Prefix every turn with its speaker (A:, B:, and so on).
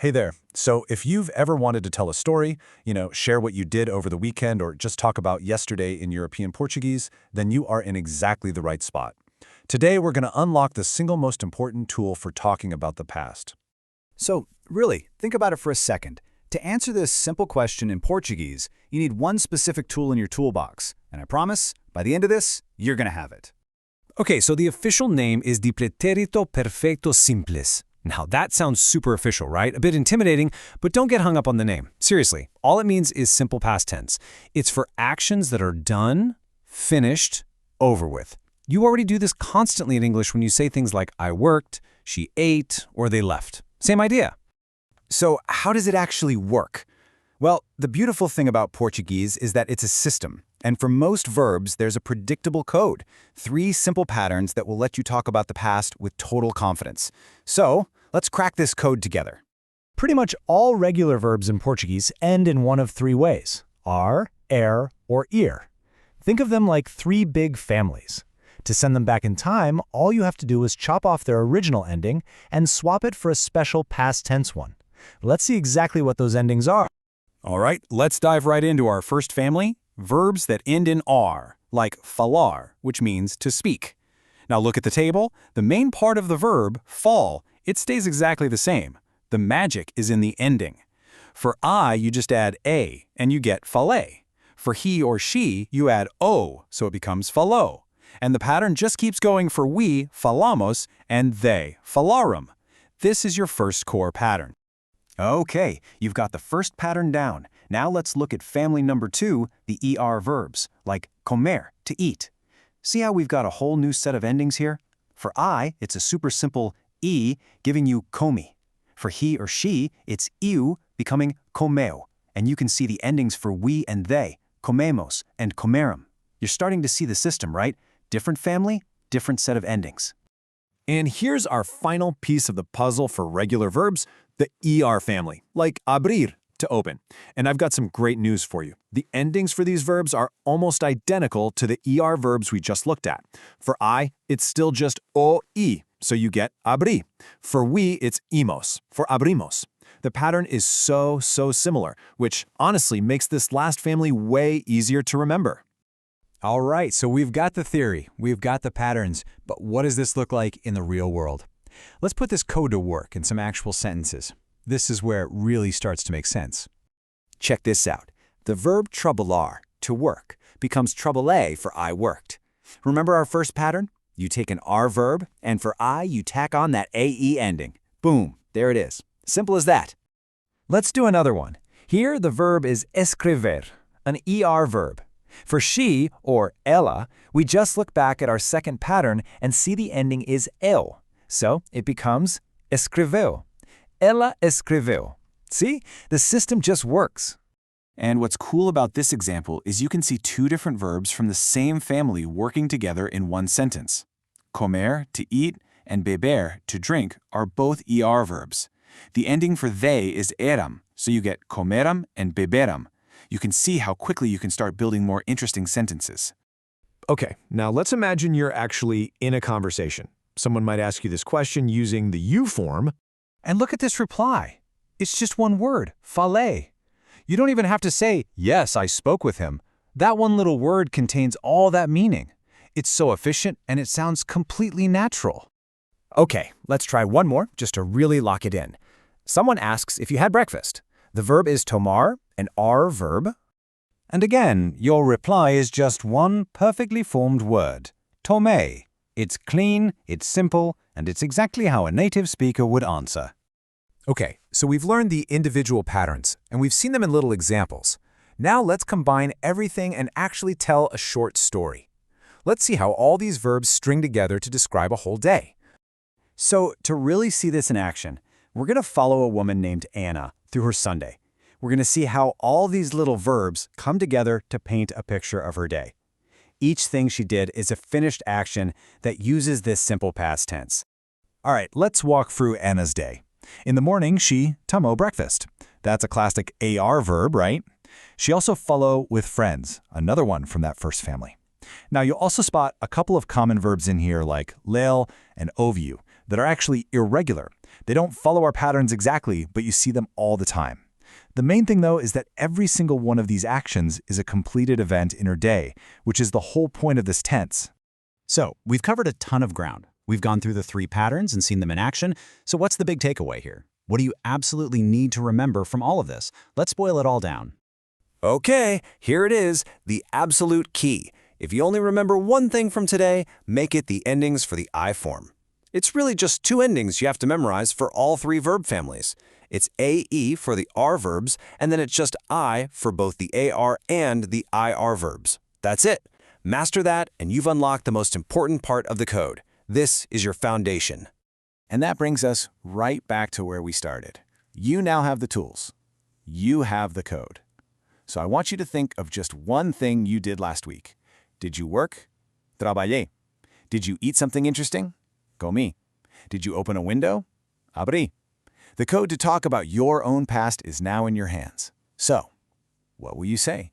A: Hey there. So if you've ever wanted to tell a story, share what you did over the weekend or just talk about yesterday in European Portuguese, then you are in exactly the right spot. Today we're going to unlock the single most important tool for talking about the past.
B: So, really, think about it for a second. To answer this simple question in Portuguese, you need one specific tool in your toolbox. And I promise, by the end of this, you're going to have it.
C: Okay, so the official name is the Pretérito Perfeito Simples. Now, that sounds super official, right? A bit intimidating, but don't get hung up on the name. Seriously, all it means is simple past tense. It's for actions that are done, finished, over with. You already do this constantly in English when you say things like I worked, she ate, or they left. Same idea.
B: So, how does it actually work? Well, the beautiful thing about Portuguese is that it's a system. And for most verbs, there's a predictable code. 3 simple patterns that will let you talk about the past with total confidence. So, let's crack this code together.
D: Pretty much all regular verbs in Portuguese end in one of 3 ways: ar, or ir. Think of them like 3 big families. To send them back in time, all you have to do is chop off their original ending and swap it for a special past tense one. Let's see exactly what those endings are.
B: All right, let's dive right into our first family, verbs that end in ar, like falar, which means to speak. Now look at the table. The main part of the verb, fall, it stays exactly the same. The magic is in the ending. For I, you just add a, and you get falei. For he or she, you add o, so it becomes falo. And the pattern just keeps going for we, falamos, and they, falarum. This is your first core pattern. Okay, you've got the first pattern down. Now let's look at family number 2, the ER verbs, like comer, to eat. See how we've got a whole new set of endings here? For I, it's a super simple e, giving you comi. For he or she, it's iu, becoming comeo. And you can see the endings for we and they, comemos and comerum. You're starting to see the system, right? Different family, different set of endings.
A: And here's our final piece of the puzzle for regular verbs, the ER family, like abrir, to open. And I've got some great news for you. The endings for these verbs are almost identical to the ER verbs we just looked at. For I, it's still just o-i, so you get abri. For we, it's imos, for abrimos. The pattern is so similar, which honestly makes this last family way easier to remember.
D: All right, so we've got the theory, we've got the patterns, but what does this look like in the real world? Let's put this code to work in some actual sentences. This is where it really starts to make sense.
B: Check this out. The verb troublar, to work, becomes trouble for I worked. Remember our first pattern? You take an R verb, and for I, you tack on that AE ending. Boom, there it is. Simple as that.
D: Let's do another one. Here, the verb is escrever, an ER verb. For she, or ela, we just look back at our second pattern and see the ending is el. So it becomes escreveu. Ela escreveu. See? The system just works.
B: And what's cool about this example is you can see 2 different verbs from the same family working together in one sentence. Comer, to eat, and beber, to drink, are both ER verbs. The ending for they is eram, so you get comeram and beberam. You can see how quickly you can start building more interesting sentences.
A: Okay, now let's imagine you're actually in a conversation. Someone might ask you this question using the you form.
D: And look at this reply. It's just one word, falei. You don't even have to say, yes, I spoke with him. That one little word contains all that meaning. It's so efficient and it sounds completely natural.
B: Okay, let's try one more just to really lock it in. Someone asks if you had breakfast. The verb is tomar, an R verb.
D: And again, your reply is just one perfectly formed word, tomei. It's clean, it's simple, and it's exactly how a native speaker would answer.
C: Okay, so we've learned the individual patterns, and we've seen them in little examples. Now let's combine everything and actually tell a short story. Let's see how all these verbs string together to describe a whole day.
B: So to really see this in action, we're going to follow a woman named Anna through her Sunday. We're going to see how all these little verbs come together to paint a picture of her day. Each thing she did is a finished action that uses this simple past tense.
D: All right, let's walk through Anna's day. In the morning, she tomou breakfast. That's a classic AR verb, right? She also follow with friends, another one from that first family. Now, you'll also spot a couple of common verbs in here like lel and ouviu that are actually irregular. They don't follow our patterns exactly, but you see them all the time. The main thing, though, is that every single one of these actions is a completed event in our day, which is the whole point of this tense.
B: So, we've covered a ton of ground. We've gone through the 3 patterns and seen them in action. So what's the big takeaway here? What do you absolutely need to remember from all of this? Let's boil it all down.
C: Okay, here it is, the absolute key. If you only remember one thing from today, make it the endings for the I form. It's really just 2 endings you have to memorize for all 3 verb families. It's AE for the R verbs, and then it's just I for both the AR and the IR verbs. That's it. Master that, and you've unlocked the most important part of the code. This is your foundation.
B: And that brings us right back to where we started. You now have the tools. You have the code. So I want you to think of just one thing you did last week. Did you work? Trabajé. Did you eat something interesting? Comí. Did you open a window? Abrí. The code to talk about your own past is now in your hands. So, what will you say?